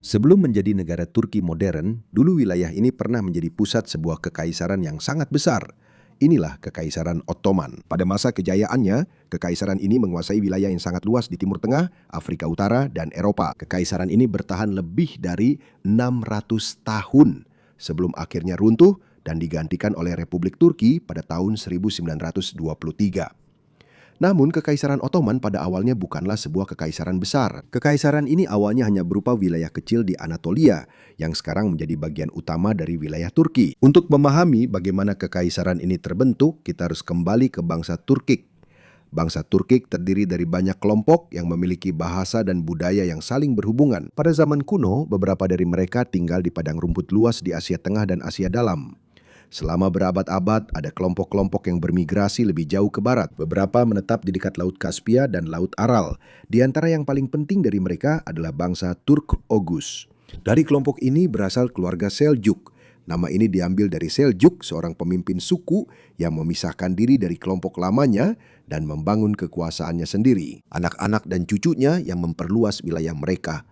Sebelum menjadi negara Turki modern, dulu wilayah ini pernah menjadi pusat sebuah kekaisaran yang sangat besar. Inilah Kekaisaran Ottoman. Pada masa kejayaannya, kekaisaran ini menguasai wilayah yang sangat luas di Timur Tengah, Afrika Utara, dan Eropa. Kekaisaran ini bertahan lebih dari 600 tahun sebelum akhirnya runtuh dan digantikan oleh Republik Turki pada tahun 1923. Namun, Kekaisaran Ottoman pada awalnya bukanlah sebuah kekaisaran besar. Kekaisaran ini awalnya hanya berupa wilayah kecil di Anatolia, yang sekarang menjadi bagian utama dari wilayah Turki. Untuk memahami bagaimana kekaisaran ini terbentuk, kita harus kembali ke bangsa Turkik. Bangsa Turkik terdiri dari banyak kelompok yang memiliki bahasa dan budaya yang saling berhubungan. Pada zaman kuno, beberapa dari mereka tinggal di padang rumput luas di Asia Tengah dan Asia Dalam. Selama berabad-abad, ada kelompok-kelompok yang bermigrasi lebih jauh ke barat. Beberapa menetap di dekat Laut Kaspia dan Laut Aral. Di antara yang paling penting dari mereka adalah bangsa Turk-Oghuz. Dari kelompok ini berasal keluarga Seljuk. Nama ini diambil dari Seljuk, seorang pemimpin suku yang memisahkan diri dari kelompok lamanya dan membangun kekuasaannya sendiri. Anak-anak dan cucunya yang memperluas wilayah mereka.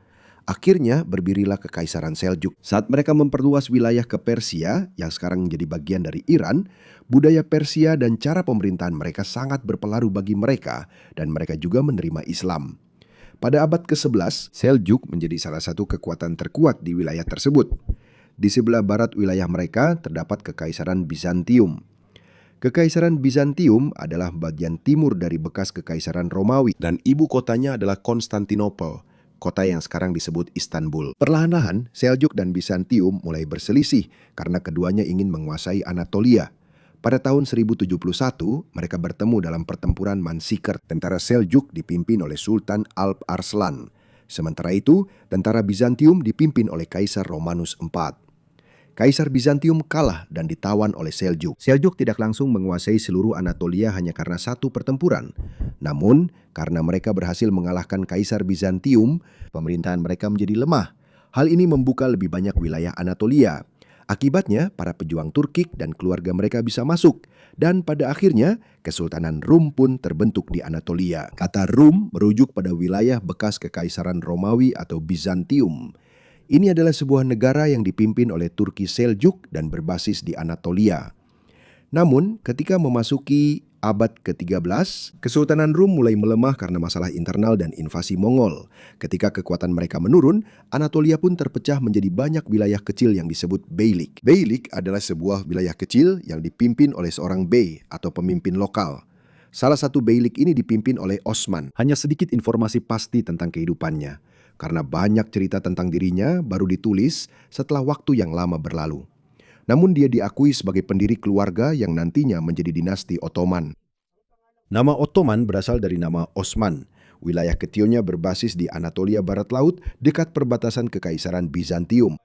Akhirnya berdirilah Kekaisaran Seljuk. Saat mereka memperluas wilayah ke Persia, yang sekarang menjadi bagian dari Iran, budaya Persia dan cara pemerintahan mereka sangat berpengaruh bagi mereka, dan mereka juga menerima Islam. Pada abad ke-11, Seljuk menjadi salah satu kekuatan terkuat di wilayah tersebut. Di sebelah barat wilayah mereka terdapat Kekaisaran Bizantium. Kekaisaran Bizantium adalah bagian timur dari bekas Kekaisaran Romawi, dan ibu kotanya adalah Konstantinopel, kota yang sekarang disebut Istanbul. Perlahan-lahan, Seljuk dan Bizantium mulai berselisih karena keduanya ingin menguasai Anatolia. Pada tahun 1071, mereka bertemu dalam pertempuran Mansikert. Tentara Seljuk dipimpin oleh Sultan Alp Arslan. Sementara itu, tentara Bizantium dipimpin oleh Kaisar Romanus IV. Kaisar Bizantium kalah dan ditawan oleh Seljuk. Seljuk tidak langsung menguasai seluruh Anatolia hanya karena satu pertempuran. Namun, karena mereka berhasil mengalahkan Kaisar Bizantium, pemerintahan mereka menjadi lemah. Hal ini membuka lebih banyak wilayah Anatolia. Akibatnya, para pejuang Turkik dan keluarga mereka bisa masuk. Dan pada akhirnya, Kesultanan Rum pun terbentuk di Anatolia. Kata Rum merujuk pada wilayah bekas Kekaisaran Romawi atau Bizantium. Ini adalah sebuah negara yang dipimpin oleh Turki Seljuk dan berbasis di Anatolia. Namun, ketika memasuki abad ke-13, Kesultanan Rum mulai melemah karena masalah internal dan invasi Mongol. Ketika kekuatan mereka menurun, Anatolia pun terpecah menjadi banyak wilayah kecil yang disebut beylik. Beylik adalah sebuah wilayah kecil yang dipimpin oleh seorang bey atau pemimpin lokal. Salah satu beylik ini dipimpin oleh Osman. Hanya sedikit informasi pasti tentang kehidupannya, karena banyak cerita tentang dirinya baru ditulis setelah waktu yang lama berlalu. Namun dia diakui sebagai pendiri keluarga yang nantinya menjadi dinasti Ottoman. Nama Ottoman berasal dari nama Osman. Wilayah kecilnya berbasis di Anatolia Barat Laut dekat perbatasan Kekaisaran Bizantium.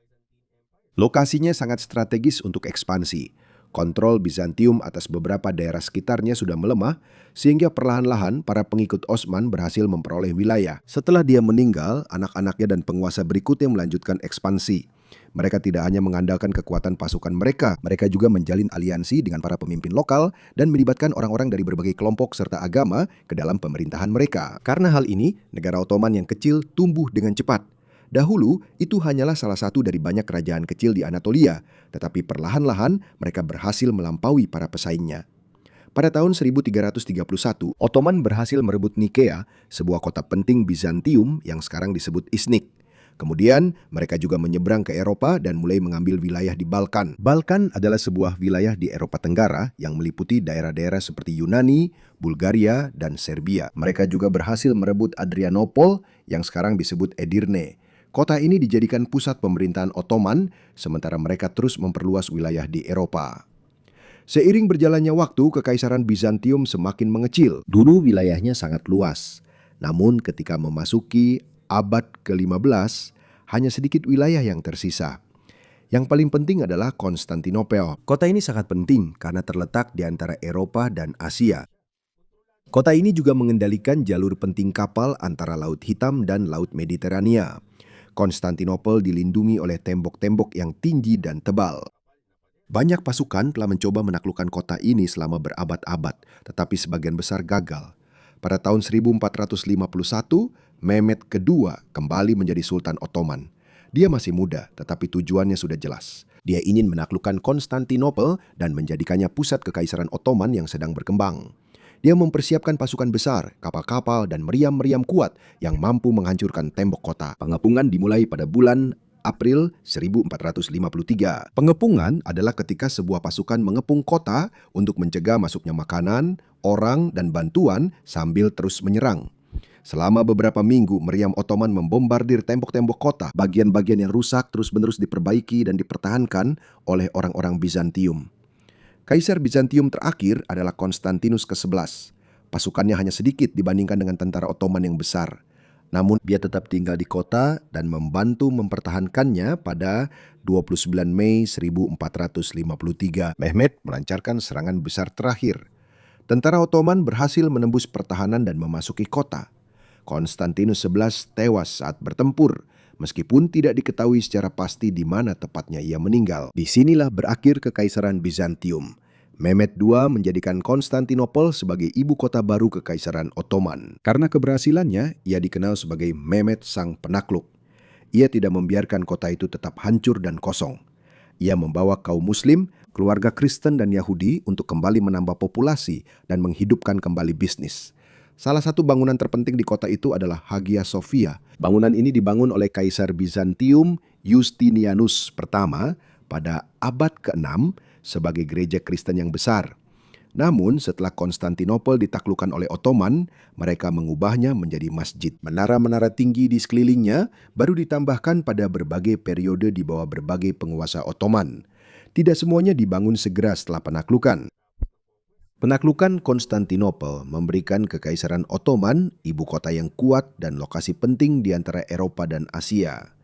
Lokasinya sangat strategis untuk ekspansi. Kontrol Bizantium atas beberapa daerah sekitarnya sudah melemah, sehingga perlahan-lahan para pengikut Osman berhasil memperoleh wilayah. Setelah dia meninggal, anak-anaknya dan penguasa berikutnya melanjutkan ekspansi. Mereka tidak hanya mengandalkan kekuatan pasukan mereka juga menjalin aliansi dengan para pemimpin lokal dan melibatkan orang-orang dari berbagai kelompok serta agama ke dalam pemerintahan mereka. Karena hal ini, negara Ottoman yang kecil tumbuh dengan cepat. Dahulu, itu hanyalah salah satu dari banyak kerajaan kecil di Anatolia, tetapi perlahan-lahan mereka berhasil melampaui para pesaingnya. Pada tahun 1331, Ottoman berhasil merebut Nikea, sebuah kota penting Bizantium yang sekarang disebut Iznik. Kemudian, mereka juga menyeberang ke Eropa dan mulai mengambil wilayah di Balkan. Balkan adalah sebuah wilayah di Eropa Tenggara yang meliputi daerah-daerah seperti Yunani, Bulgaria, dan Serbia. Mereka juga berhasil merebut Adrianopol yang sekarang disebut Edirne. Kota ini dijadikan pusat pemerintahan Ottoman, sementara mereka terus memperluas wilayah di Eropa. Seiring berjalannya waktu, Kekaisaran Bizantium semakin mengecil. Dulu wilayahnya sangat luas. Namun ketika memasuki abad ke-15, hanya sedikit wilayah yang tersisa. Yang paling penting adalah Konstantinopel. Kota ini sangat penting karena terletak di antara Eropa dan Asia. Kota ini juga mengendalikan jalur penting kapal antara Laut Hitam dan Laut Mediterania. Konstantinopel dilindungi oleh tembok-tembok yang tinggi dan tebal. Banyak pasukan telah mencoba menaklukkan kota ini selama berabad-abad, tetapi sebagian besar gagal. Pada tahun 1451, Mehmed II kembali menjadi Sultan Ottoman. Dia masih muda, tetapi tujuannya sudah jelas. Dia ingin menaklukkan Konstantinopel dan menjadikannya pusat kekaisaran Ottoman yang sedang berkembang. Dia mempersiapkan pasukan besar, kapal-kapal, dan meriam-meriam kuat yang mampu menghancurkan tembok kota. Pengepungan dimulai pada bulan April 1453. Pengepungan adalah ketika sebuah pasukan mengepung kota untuk mencegah masuknya makanan, orang, dan bantuan sambil terus menyerang. Selama beberapa minggu, meriam Ottoman membombardir tembok-tembok kota. Bagian-bagian yang rusak terus-menerus diperbaiki dan dipertahankan oleh orang-orang Bizantium. Kaisar Bizantium terakhir adalah Konstantinus ke-11. Pasukannya hanya sedikit dibandingkan dengan tentara Ottoman yang besar. Namun dia tetap tinggal di kota dan membantu mempertahankannya pada 29 Mei 1453. Mehmed melancarkan serangan besar terakhir. Tentara Ottoman berhasil menembus pertahanan dan memasuki kota. Konstantinus 11 tewas saat bertempur, meskipun tidak diketahui secara pasti di mana tepatnya ia meninggal. Disinilah berakhir Kekaisaran Bizantium. Mehmed II menjadikan Konstantinopel sebagai ibu kota baru Kekaisaran Ottoman. Karena keberhasilannya, ia dikenal sebagai Mehmed Sang Penakluk. Ia tidak membiarkan kota itu tetap hancur dan kosong. Ia membawa kaum Muslim, keluarga Kristen dan Yahudi untuk kembali menambah populasi dan menghidupkan kembali bisnis. Salah satu bangunan terpenting di kota itu adalah Hagia Sophia. Bangunan ini dibangun oleh Kaisar Bizantium Justinianus pertama pada abad ke-6 sebagai gereja Kristen yang besar. Namun setelah Konstantinopel ditaklukkan oleh Ottoman, mereka mengubahnya menjadi masjid. Menara-menara tinggi di sekelilingnya baru ditambahkan pada berbagai periode di bawah berbagai penguasa Ottoman. Tidak semuanya dibangun segera setelah penaklukan. Penaklukan Konstantinopel memberikan Kekaisaran Ottoman ibu kota yang kuat dan lokasi penting di antara Eropa dan Asia.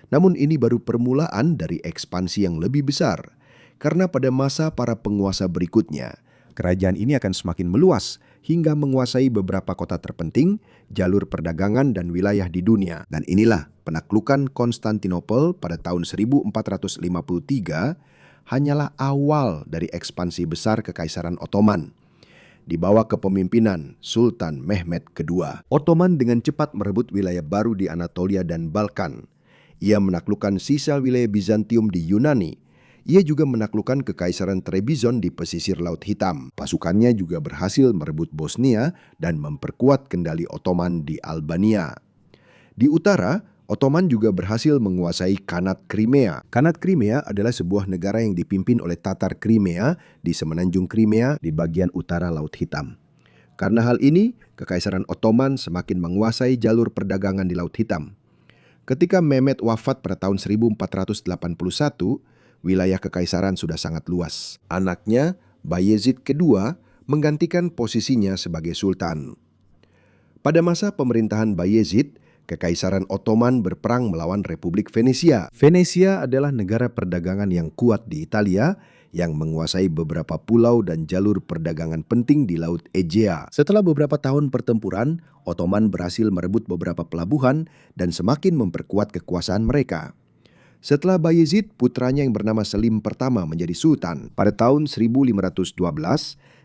Namun ini baru permulaan dari ekspansi yang lebih besar, karena pada masa para penguasa berikutnya, kerajaan ini akan semakin meluas hingga menguasai beberapa kota terpenting, jalur perdagangan dan wilayah di dunia. Dan inilah penaklukan Konstantinopel pada tahun 1453 hanyalah awal dari ekspansi besar Kekaisaran Ottoman. Di bawah kepemimpinan Sultan Mehmed II, Ottoman dengan cepat merebut wilayah baru di Anatolia dan Balkan. Ia menaklukkan sisa wilayah Bizantium di Yunani. Ia juga menaklukkan Kekaisaran Trebizond di pesisir Laut Hitam. Pasukannya juga berhasil merebut Bosnia dan memperkuat kendali Ottoman di Albania. Di utara, Ottoman juga berhasil menguasai Khanat Crimea. Khanat Crimea adalah sebuah negara yang dipimpin oleh Tatar Crimea di semenanjung Crimea di bagian utara Laut Hitam. Karena hal ini, Kekaisaran Ottoman semakin menguasai jalur perdagangan di Laut Hitam. Ketika Mehmed wafat pada tahun 1481, wilayah kekaisaran sudah sangat luas. Anaknya, Bayezid II, menggantikan posisinya sebagai sultan. Pada masa pemerintahan Bayezid, Kekaisaran Ottoman berperang melawan Republik Venesia. Venesia adalah negara perdagangan yang kuat di Italia yang menguasai beberapa pulau dan jalur perdagangan penting di Laut Egea. Setelah beberapa tahun pertempuran, Ottoman berhasil merebut beberapa pelabuhan dan semakin memperkuat kekuasaan mereka. Setelah Bayezid, putranya yang bernama Selim pertama menjadi sultan. Pada tahun 1512,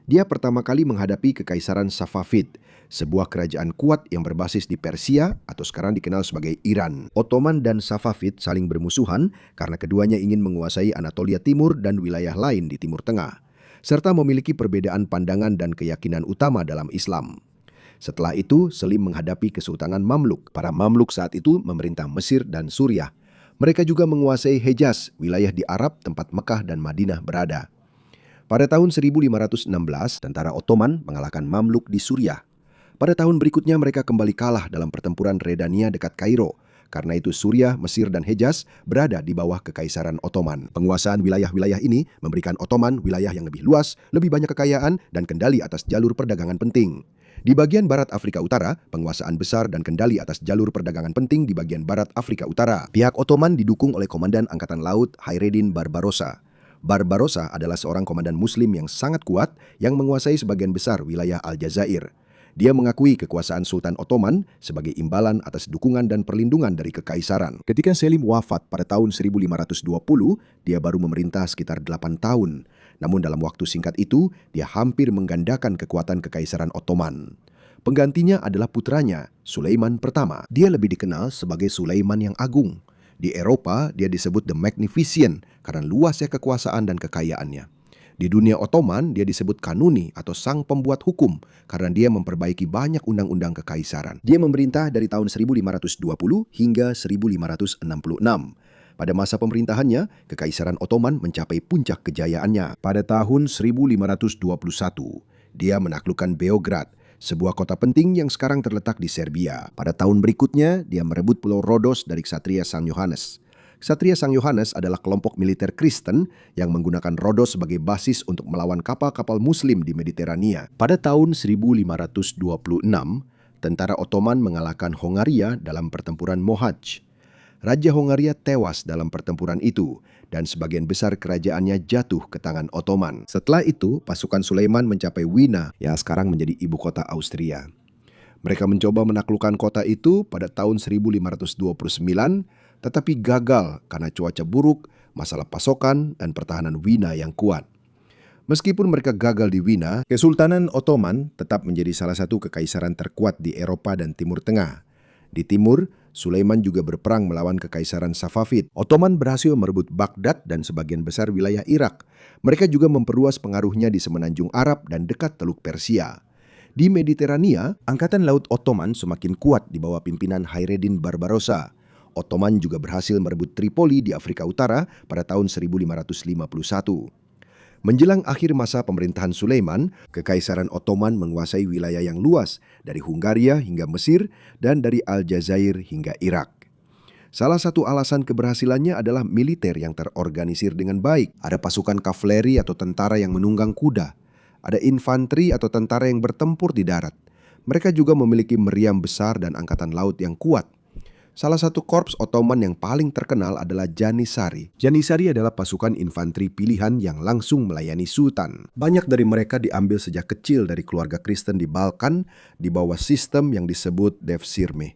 dia pertama kali menghadapi Kekaisaran Safavid, sebuah kerajaan kuat yang berbasis di Persia atau sekarang dikenal sebagai Iran. Ottoman dan Safavid saling bermusuhan karena keduanya ingin menguasai Anatolia Timur dan wilayah lain di Timur Tengah, serta memiliki perbedaan pandangan dan keyakinan utama dalam Islam. Setelah itu, Selim menghadapi Kesultanan Mamluk. Para Mamluk saat itu memerintah Mesir dan Suriah. Mereka juga menguasai Hejaz, wilayah di Arab tempat Mekah dan Madinah berada. Pada tahun 1516, tentara Ottoman mengalahkan Mamluk di Suriah. Pada tahun berikutnya mereka kembali kalah dalam pertempuran Redania dekat Kairo. Karena itu Suriah, Mesir, dan Hejaz berada di bawah Kekaisaran Ottoman. Penguasaan wilayah-wilayah ini memberikan Ottoman wilayah yang lebih luas, lebih banyak kekayaan, dan kendali atas jalur perdagangan penting. Di bagian barat Afrika Utara, penguasaan besar dan kendali atas jalur perdagangan penting di bagian barat Afrika Utara. Pihak Ottoman didukung oleh Komandan Angkatan Laut Hayreddin Barbarossa. Barbarossa adalah seorang komandan Muslim yang sangat kuat yang menguasai sebagian besar wilayah Aljazair. Dia mengakui kekuasaan Sultan Ottoman sebagai imbalan atas dukungan dan perlindungan dari kekaisaran. Ketika Selim wafat pada tahun 1520, dia baru memerintah sekitar 8 tahun. Namun dalam waktu singkat itu, dia hampir menggandakan kekuatan kekaisaran Ottoman. Penggantinya adalah putranya, Sulaiman pertama. Dia lebih dikenal sebagai Sulaiman yang Agung. Di Eropa, dia disebut The Magnificent karena luasnya kekuasaan dan kekayaannya. Di dunia Ottoman, dia disebut Kanuni atau Sang Pembuat Hukum karena dia memperbaiki banyak undang-undang kekaisaran. Dia memerintah dari tahun 1520 hingga 1566. Pada masa pemerintahannya, Kekaisaran Ottoman mencapai puncak kejayaannya. Pada tahun 1521, dia menaklukkan Beograd, sebuah kota penting yang sekarang terletak di Serbia. Pada tahun berikutnya, dia merebut Pulau Rhodos dari Ksatria Sang Yohanes. Ksatria Sang Yohanes adalah kelompok militer Kristen yang menggunakan Rhodos sebagai basis untuk melawan kapal-kapal Muslim di Mediterania. Pada tahun 1526, tentara Ottoman mengalahkan Hongaria dalam pertempuran Mohacs. Raja Hongaria tewas dalam pertempuran itu dan sebagian besar kerajaannya jatuh ke tangan Ottoman. Setelah itu, pasukan Sulaiman mencapai Wina yang sekarang menjadi ibu kota Austria. Mereka mencoba menaklukkan kota itu pada tahun 1529, tetapi gagal karena cuaca buruk, masalah pasokan, dan pertahanan Wina yang kuat. Meskipun mereka gagal di Wina, Kesultanan Ottoman tetap menjadi salah satu kekaisaran terkuat di Eropa dan Timur Tengah. Di timur, Sulaiman juga berperang melawan Kekaisaran Safavid. Ottoman berhasil merebut Baghdad dan sebagian besar wilayah Irak. Mereka juga memperluas pengaruhnya di semenanjung Arab dan dekat Teluk Persia. Di Mediterania, Angkatan Laut Ottoman semakin kuat di bawah pimpinan Hayreddin Barbarossa. Ottoman juga berhasil merebut Tripoli di Afrika Utara pada tahun 1551. Menjelang akhir masa pemerintahan Sulaiman, Kekaisaran Ottoman menguasai wilayah yang luas dari Hungaria hingga Mesir dan dari Aljazair hingga Irak. Salah satu alasan keberhasilannya adalah militer yang terorganisir dengan baik. Ada pasukan kavaleri atau tentara yang menunggang kuda. Ada infanteri atau tentara yang bertempur di darat. Mereka juga memiliki meriam besar dan angkatan laut yang kuat. Salah satu korps Ottoman yang paling terkenal adalah Janissary. Janissary adalah pasukan infanteri pilihan yang langsung melayani Sultan. Banyak dari mereka diambil sejak kecil dari keluarga Kristen di Balkan di bawah sistem yang disebut Devshirme.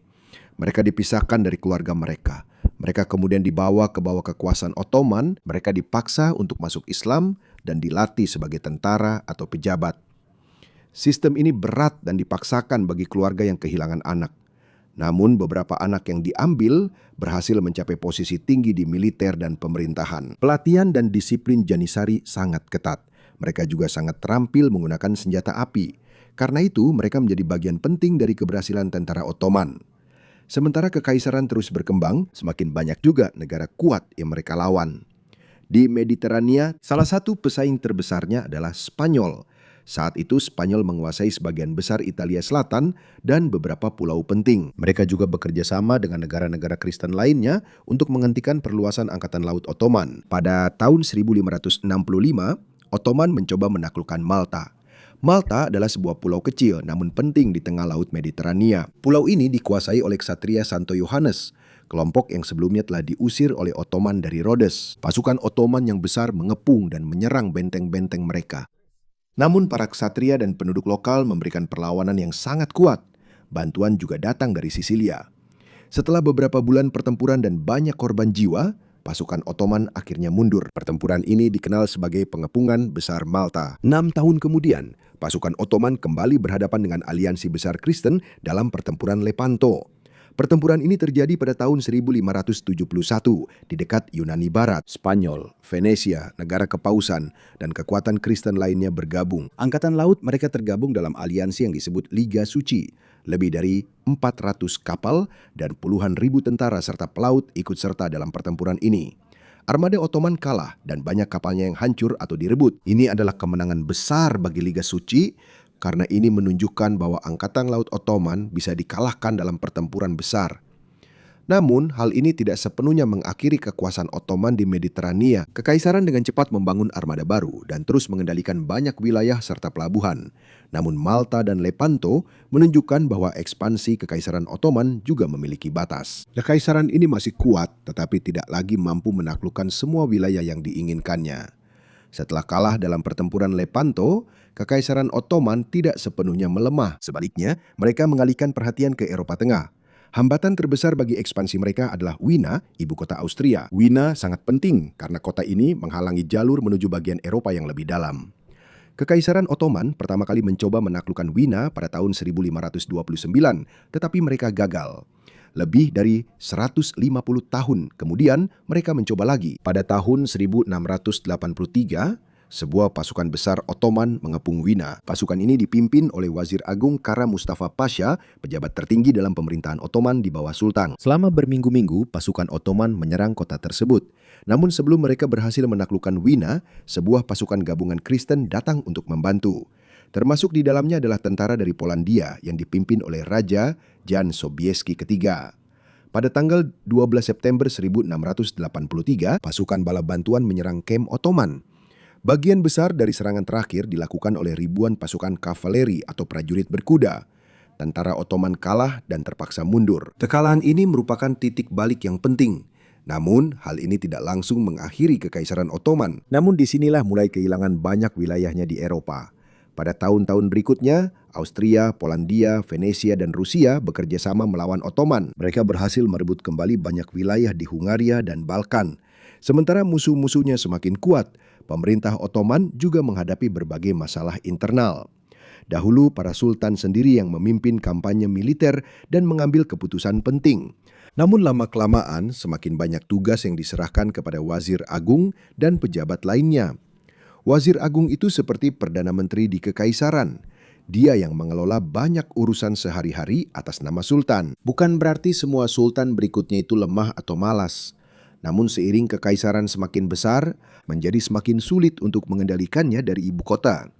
Mereka dipisahkan dari keluarga mereka. Mereka kemudian dibawa ke bawah kekuasaan Ottoman. Mereka dipaksa untuk masuk Islam dan dilatih sebagai tentara atau pejabat. Sistem ini berat dan dipaksakan bagi keluarga yang kehilangan anak. Namun beberapa anak yang diambil berhasil mencapai posisi tinggi di militer dan pemerintahan. Pelatihan dan disiplin Janissary sangat ketat. Mereka juga sangat terampil menggunakan senjata api. Karena itu mereka menjadi bagian penting dari keberhasilan tentara Ottoman. Sementara kekaisaran terus berkembang, semakin banyak juga negara kuat yang mereka lawan. Di Mediterania, salah satu pesaing terbesarnya adalah Spanyol. Saat itu Spanyol menguasai sebagian besar Italia Selatan dan beberapa pulau penting. Mereka juga bekerja sama dengan negara-negara Kristen lainnya untuk menghentikan perluasan Angkatan Laut Ottoman. Pada tahun 1565, Ottoman mencoba menaklukkan Malta. Malta adalah sebuah pulau kecil namun penting di tengah Laut Mediterania. Pulau ini dikuasai oleh Ksatria Santo Yohanes, kelompok yang sebelumnya telah diusir oleh Ottoman dari Rhodes. Pasukan Ottoman yang besar mengepung dan menyerang benteng-benteng mereka. Namun para ksatria dan penduduk lokal memberikan perlawanan yang sangat kuat. Bantuan juga datang dari Sisilia. Setelah beberapa bulan pertempuran dan banyak korban jiwa, pasukan Ottoman akhirnya mundur. Pertempuran ini dikenal sebagai pengepungan besar Malta. 6 tahun kemudian, pasukan Ottoman kembali berhadapan dengan aliansi besar Kristen dalam pertempuran Lepanto. Pertempuran ini terjadi pada tahun 1571 di dekat Yunani Barat. Spanyol, Venesia, negara kepausan, dan kekuatan Kristen lainnya bergabung. Angkatan laut mereka tergabung dalam aliansi yang disebut Liga Suci. Lebih dari 400 kapal dan puluhan ribu tentara serta pelaut ikut serta dalam pertempuran ini. Armada Ottoman kalah dan banyak kapalnya yang hancur atau direbut. Ini adalah kemenangan besar bagi Liga Suci, karena ini menunjukkan bahwa Angkatan Laut Ottoman bisa dikalahkan dalam pertempuran besar. Namun, hal ini tidak sepenuhnya mengakhiri kekuasaan Ottoman di Mediterania. Kekaisaran dengan cepat membangun armada baru dan terus mengendalikan banyak wilayah serta pelabuhan. Namun Malta dan Lepanto menunjukkan bahwa ekspansi Kekaisaran Ottoman juga memiliki batas. Kekaisaran ini masih kuat, tetapi tidak lagi mampu menaklukkan semua wilayah yang diinginkannya. Setelah kalah dalam pertempuran Lepanto, Kekaisaran Ottoman tidak sepenuhnya melemah. Sebaliknya, mereka mengalihkan perhatian ke Eropa Tengah. Hambatan terbesar bagi ekspansi mereka adalah Wina, ibu kota Austria. Wina sangat penting karena kota ini menghalangi jalur menuju bagian Eropa yang lebih dalam. Kekaisaran Ottoman pertama kali mencoba menaklukkan Wina pada tahun 1529, tetapi mereka gagal. Lebih dari 150 tahun kemudian mereka mencoba lagi. Pada tahun 1683, sebuah pasukan besar Ottoman mengepung Wina. Pasukan ini dipimpin oleh Wazir Agung Kara Mustafa Pasha, pejabat tertinggi dalam pemerintahan Ottoman di bawah Sultan. Selama berminggu-minggu, pasukan Ottoman menyerang kota tersebut. Namun sebelum mereka berhasil menaklukkan Wina, sebuah pasukan gabungan Kristen datang untuk membantu. Termasuk di dalamnya adalah tentara dari Polandia yang dipimpin oleh Raja Jan Sobieski III. Pada tanggal 12 September 1683, pasukan bala bantuan menyerang kamp Ottoman. Bagian besar dari serangan terakhir dilakukan oleh ribuan pasukan kavaleri atau prajurit berkuda. Tentara Ottoman kalah dan terpaksa mundur. Kekalahan ini merupakan titik balik yang penting. Namun, hal ini tidak langsung mengakhiri Kekaisaran Ottoman. Namun disinilah mulai kehilangan banyak wilayahnya di Eropa. Pada tahun-tahun berikutnya, Austria, Polandia, Venesia, dan Rusia bekerja sama melawan Ottoman. Mereka berhasil merebut kembali banyak wilayah di Hungaria dan Balkan. Sementara musuh-musuhnya semakin kuat, pemerintah Ottoman juga menghadapi berbagai masalah internal. Dahulu para sultan sendiri yang memimpin kampanye militer dan mengambil keputusan penting. Namun lama-kelamaan semakin banyak tugas yang diserahkan kepada Wazir Agung dan pejabat lainnya. Wazir Agung itu seperti Perdana Menteri di Kekaisaran. Dia yang mengelola banyak urusan sehari-hari atas nama sultan. Bukan berarti semua sultan berikutnya itu lemah atau malas. Namun seiring kekaisaran semakin besar, menjadi semakin sulit untuk mengendalikannya dari ibu kota.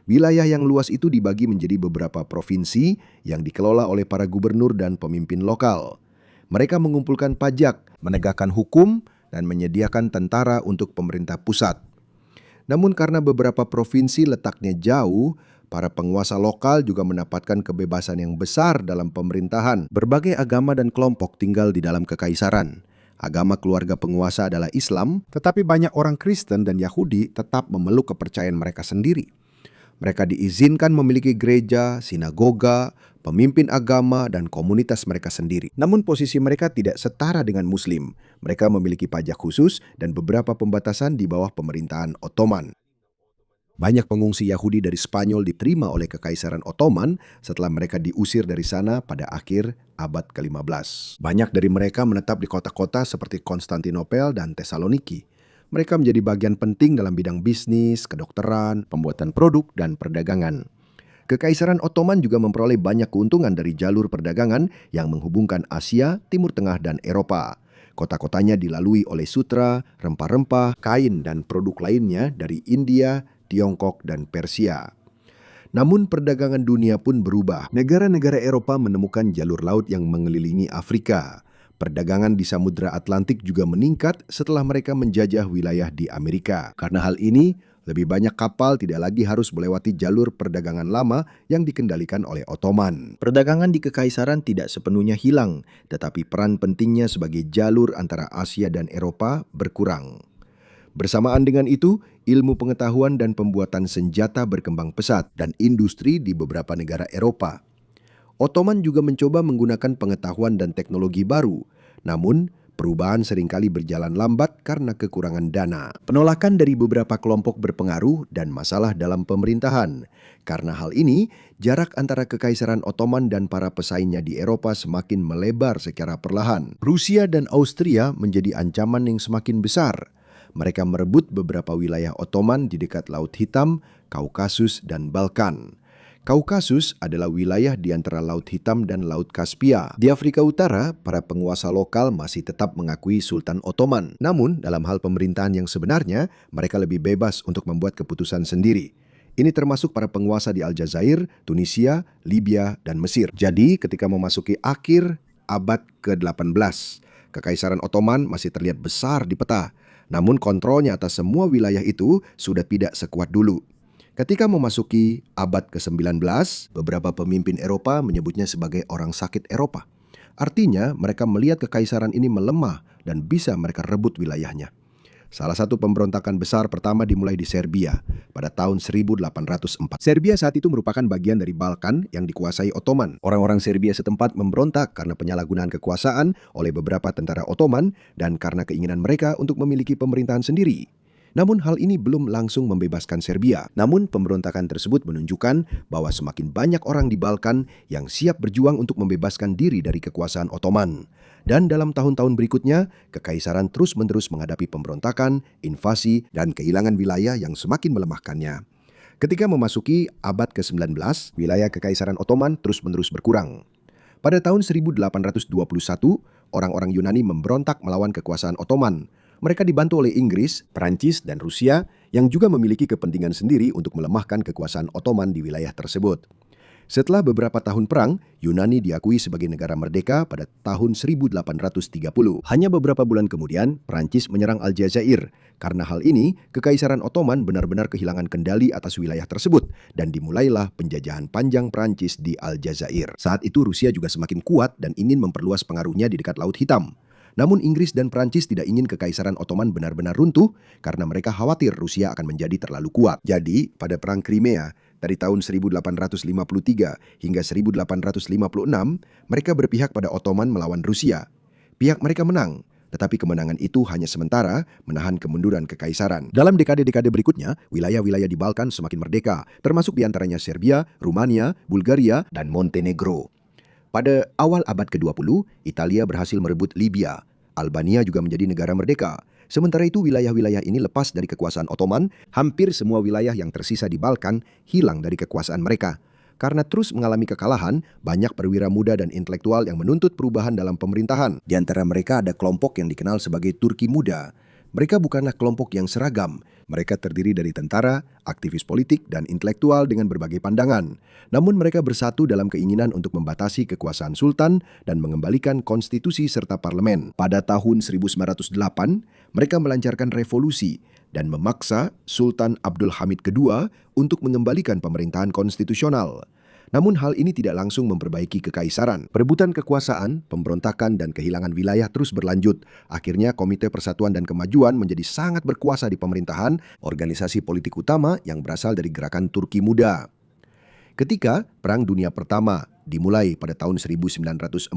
Wilayah yang luas itu dibagi menjadi beberapa provinsi yang dikelola oleh para gubernur dan pemimpin lokal. Mereka mengumpulkan pajak, menegakkan hukum, dan menyediakan tentara untuk pemerintah pusat. Namun karena beberapa provinsi letaknya jauh, para penguasa lokal juga mendapatkan kebebasan yang besar dalam pemerintahan. Berbagai agama dan kelompok tinggal di dalam kekaisaran. Agama keluarga penguasa adalah Islam, tetapi banyak orang Kristen dan Yahudi tetap memeluk kepercayaan mereka sendiri. Mereka diizinkan memiliki gereja, sinagoga, pemimpin agama, dan komunitas mereka sendiri. Namun posisi mereka tidak setara dengan Muslim. Mereka memiliki pajak khusus dan beberapa pembatasan di bawah pemerintahan Ottoman. Banyak pengungsi Yahudi dari Spanyol diterima oleh Kekaisaran Ottoman setelah mereka diusir dari sana pada akhir abad ke-15. Banyak dari mereka menetap di kota-kota seperti Konstantinopel dan Tesaloniki. Mereka menjadi bagian penting dalam bidang bisnis, kedokteran, pembuatan produk, dan perdagangan. Kekaisaran Ottoman juga memperoleh banyak keuntungan dari jalur perdagangan yang menghubungkan Asia, Timur Tengah, dan Eropa. Kota-kotanya dilalui oleh sutra, rempah-rempah, kain, dan produk lainnya dari India, Tiongkok, dan Persia. Namun perdagangan dunia pun berubah. Negara-negara Eropa menemukan jalur laut yang mengelilingi Afrika. Perdagangan di Samudra Atlantik juga meningkat setelah mereka menjajah wilayah di Amerika. Karena hal ini, lebih banyak kapal tidak lagi harus melewati jalur perdagangan lama yang dikendalikan oleh Ottoman. Perdagangan di Kekaisaran tidak sepenuhnya hilang, tetapi peran pentingnya sebagai jalur antara Asia dan Eropa berkurang. Bersamaan dengan itu, ilmu pengetahuan dan pembuatan senjata berkembang pesat dan industri di beberapa negara Eropa. Ottoman juga mencoba menggunakan pengetahuan dan teknologi baru, namun perubahan seringkali berjalan lambat karena kekurangan dana. Penolakan dari beberapa kelompok berpengaruh dan masalah dalam pemerintahan. Karena hal ini, jarak antara Kekaisaran Ottoman dan para pesaingnya di Eropa semakin melebar secara perlahan. Rusia dan Austria menjadi ancaman yang semakin besar. Mereka merebut beberapa wilayah Ottoman di dekat Laut Hitam, Kaukasus, dan Balkan. Kaukasus adalah wilayah di antara Laut Hitam dan Laut Kaspia. Di Afrika Utara, para penguasa lokal masih tetap mengakui Sultan Ottoman. Namun, dalam hal pemerintahan yang sebenarnya, mereka lebih bebas untuk membuat keputusan sendiri. Ini termasuk para penguasa di Aljazair, Tunisia, Libya, dan Mesir. Jadi, ketika memasuki akhir abad ke-18, Kekaisaran Ottoman masih terlihat besar di peta. Namun kontrolnya atas semua wilayah itu sudah tidak sekuat dulu. Ketika memasuki abad ke-19, beberapa pemimpin Eropa menyebutnya sebagai orang sakit Eropa. Artinya mereka melihat kekaisaran ini melemah dan bisa mereka rebut wilayahnya. Salah satu pemberontakan besar pertama dimulai di Serbia pada tahun 1804. Serbia saat itu merupakan bagian dari Balkan yang dikuasai Ottoman. Orang-orang Serbia setempat memberontak karena penyalahgunaan kekuasaan oleh beberapa tentara Ottoman dan karena keinginan mereka untuk memiliki pemerintahan sendiri. Namun hal ini belum langsung membebaskan Serbia. Namun pemberontakan tersebut menunjukkan bahwa semakin banyak orang di Balkan yang siap berjuang untuk membebaskan diri dari kekuasaan Ottoman. Dan dalam tahun-tahun berikutnya, kekaisaran terus-menerus menghadapi pemberontakan, invasi, dan kehilangan wilayah yang semakin melemahkannya. Ketika memasuki abad ke-19, wilayah kekaisaran Ottoman terus-menerus berkurang. Pada tahun 1821, orang-orang Yunani memberontak melawan kekuasaan Ottoman. Mereka dibantu oleh Inggris, Perancis, dan Rusia yang juga memiliki kepentingan sendiri untuk melemahkan kekuasaan Ottoman di wilayah tersebut. Setelah beberapa tahun perang, Yunani diakui sebagai negara merdeka pada tahun 1830. Hanya beberapa bulan kemudian, Perancis menyerang Aljazair. Karena hal ini, kekaisaran Ottoman benar-benar kehilangan kendali atas wilayah tersebut dan dimulailah penjajahan panjang Perancis di Aljazair. Saat itu Rusia juga semakin kuat dan ingin memperluas pengaruhnya di dekat Laut Hitam. Namun Inggris dan Perancis tidak ingin kekaisaran Ottoman benar-benar runtuh karena mereka khawatir Rusia akan menjadi terlalu kuat. Jadi, pada Perang Crimea, dari tahun 1853 hingga 1856, mereka berpihak pada Ottoman melawan Rusia. Pihak mereka menang, tetapi kemenangan itu hanya sementara menahan kemunduran kekaisaran. Dalam dekade-dekade berikutnya, wilayah-wilayah di Balkan semakin merdeka, termasuk diantaranya Serbia, Rumania, Bulgaria, dan Montenegro. Pada awal abad ke-20, Italia berhasil merebut Libya. Albania juga menjadi negara merdeka. Sementara itu wilayah-wilayah ini lepas dari kekuasaan Ottoman, hampir semua wilayah yang tersisa di Balkan hilang dari kekuasaan mereka. Karena terus mengalami kekalahan, banyak perwira muda dan intelektual yang menuntut perubahan dalam pemerintahan. Di antara mereka ada kelompok yang dikenal sebagai Turki Muda. Mereka bukanlah kelompok yang seragam. Mereka terdiri dari tentara, aktivis politik, dan intelektual dengan berbagai pandangan. Namun mereka bersatu dalam keinginan untuk membatasi kekuasaan sultan dan mengembalikan konstitusi serta parlemen. Pada tahun 1908, mereka melancarkan revolusi dan memaksa Sultan Abdul Hamid II untuk mengembalikan pemerintahan konstitusional. Namun hal ini tidak langsung memperbaiki kekaisaran. Perebutan kekuasaan, pemberontakan, dan kehilangan wilayah terus berlanjut. Akhirnya Komite Persatuan dan Kemajuan menjadi sangat berkuasa di pemerintahan, organisasi politik utama yang berasal dari gerakan Turki Muda. Ketika Perang Dunia Pertama dimulai pada tahun 1914,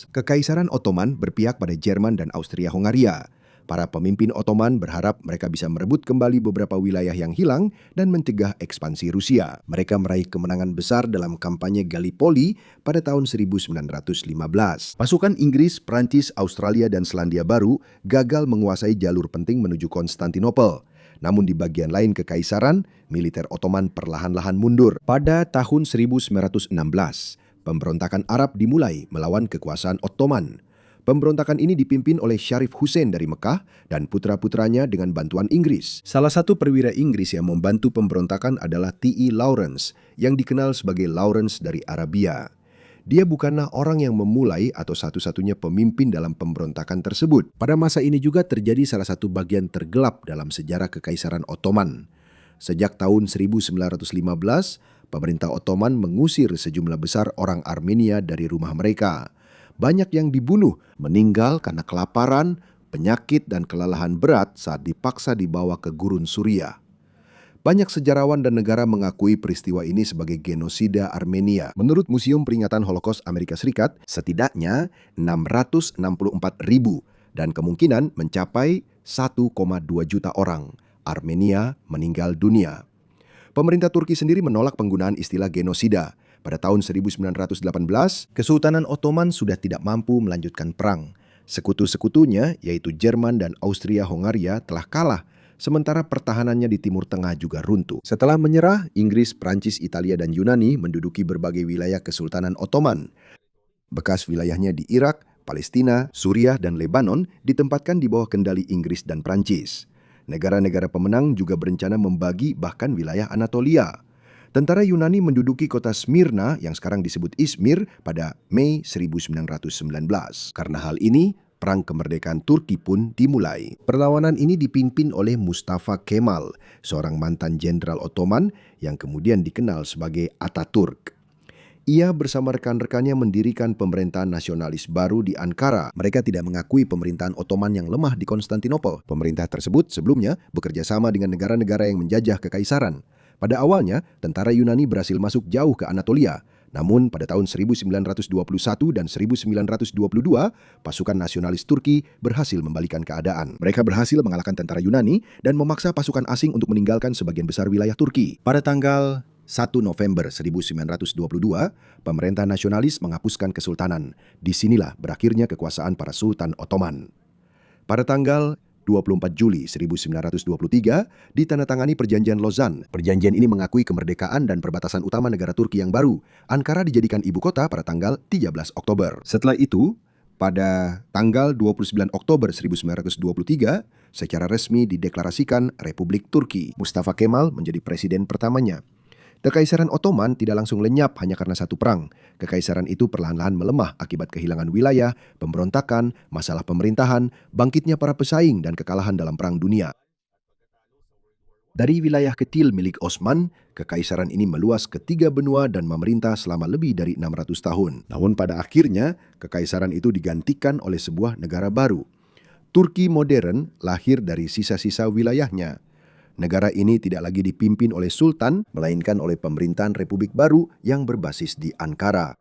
Kekaisaran Ottoman berpihak pada Jerman dan Austria-Hongaria. Para pemimpin Ottoman berharap mereka bisa merebut kembali beberapa wilayah yang hilang dan mencegah ekspansi Rusia. Mereka meraih kemenangan besar dalam kampanye Gallipoli pada tahun 1915. Pasukan Inggris, Prancis, Australia, dan Selandia Baru gagal menguasai jalur penting menuju Konstantinopel. Namun di bagian lain kekaisaran, militer Ottoman perlahan-lahan mundur. Pada tahun 1916, pemberontakan Arab dimulai melawan kekuasaan Ottoman. Pemberontakan ini dipimpin oleh Syarif Hussein dari Mekah dan putra-putranya dengan bantuan Inggris. Salah satu perwira Inggris yang membantu pemberontakan adalah T.E. Lawrence, yang dikenal sebagai Lawrence dari Arabia. Dia bukanlah orang yang memulai atau satu-satunya pemimpin dalam pemberontakan tersebut. Pada masa ini juga terjadi salah satu bagian tergelap dalam sejarah Kekaisaran Ottoman. Sejak tahun 1915, pemerintah Ottoman mengusir sejumlah besar orang Armenia dari rumah mereka. Banyak yang dibunuh, meninggal karena kelaparan, penyakit, dan kelelahan berat saat dipaksa dibawa ke gurun Suriah. Banyak sejarawan dan negara mengakui peristiwa ini sebagai genosida Armenia. Menurut Museum Peringatan Holocaust Amerika Serikat, setidaknya 664.000 dan kemungkinan mencapai 1,2 juta orang Armenia meninggal dunia. Pemerintah Turki sendiri menolak penggunaan istilah genosida. Pada tahun 1918, Kesultanan Ottoman sudah tidak mampu melanjutkan perang. Sekutu-sekutunya, yaitu Jerman dan Austria-Hongaria, telah kalah, sementara pertahanannya di Timur Tengah juga runtuh. Setelah menyerah, Inggris, Prancis, Italia, dan Yunani menduduki berbagai wilayah Kesultanan Ottoman. Bekas wilayahnya di Irak, Palestina, Suriah, dan Lebanon ditempatkan di bawah kendali Inggris dan Prancis. Negara-negara pemenang juga berencana membagi bahkan wilayah Anatolia. Tentara Yunani menduduki kota Smyrna yang sekarang disebut Izmir pada Mei 1919. Karena hal ini, Perang Kemerdekaan Turki pun dimulai. Perlawanan ini dipimpin oleh Mustafa Kemal, seorang mantan jenderal Ottoman yang kemudian dikenal sebagai Ataturk. Ia bersama rekan-rekannya mendirikan pemerintahan nasionalis baru di Ankara. Mereka tidak mengakui pemerintahan Ottoman yang lemah di Konstantinopel. Pemerintah tersebut sebelumnya bekerja sama dengan negara-negara yang menjajah kekaisaran. Pada awalnya, tentara Yunani berhasil masuk jauh ke Anatolia, Namun pada tahun 1921 dan 1922, pasukan nasionalis Turki berhasil membalikan keadaan. Mereka berhasil mengalahkan tentara Yunani dan memaksa pasukan asing untuk meninggalkan sebagian besar wilayah Turki. Pada tanggal 1 November 1922, pemerintah nasionalis menghapuskan kesultanan. Disinilah berakhirnya kekuasaan para Sultan Ottoman. Pada tanggal 24 Juli 1923, ditandatangani Perjanjian Lausanne. Perjanjian ini mengakui kemerdekaan dan perbatasan utama negara Turki yang baru. Ankara dijadikan ibu kota pada tanggal 13 Oktober. Setelah itu, pada tanggal 29 Oktober 1923, secara resmi dideklarasikan Republik Turki. Mustafa Kemal menjadi presiden pertamanya. Kekaisaran Ottoman tidak langsung lenyap hanya karena satu perang. Kekaisaran itu perlahan-lahan melemah akibat kehilangan wilayah, pemberontakan, masalah pemerintahan, bangkitnya para pesaing, dan kekalahan dalam Perang Dunia. Dari wilayah kecil milik Osman, kekaisaran ini meluas ke 3 benua dan memerintah selama lebih dari 600 tahun. Namun pada akhirnya, kekaisaran itu digantikan oleh sebuah negara baru. Turki modern lahir dari sisa-sisa wilayahnya. Negara ini tidak lagi dipimpin oleh sultan, melainkan oleh pemerintahan republik baru yang berbasis di Ankara.